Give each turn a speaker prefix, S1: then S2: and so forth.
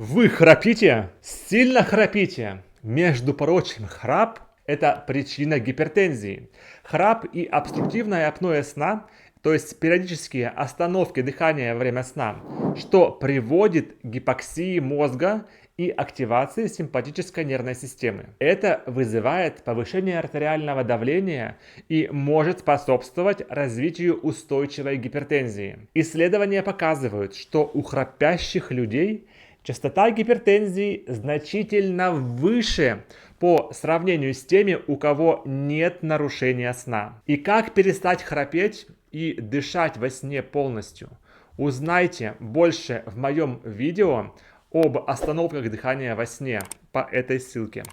S1: Вы храпите? Сильно храпите? Между прочим, храп – это причина гипертензии. Храп и обструктивное апноэ сна, то есть периодические остановки дыхания во время сна, что приводит к гипоксии мозга и активации симпатической нервной системы. Это вызывает повышение артериального давления и может способствовать развитию устойчивой гипертензии. Исследования показывают, что у храпящих людей частота гипертензии значительно выше по сравнению с теми, у кого нет нарушения сна. И как перестать храпеть и дышать во сне полностью? Узнайте больше в моем видео об остановках дыхания во сне по этой ссылке.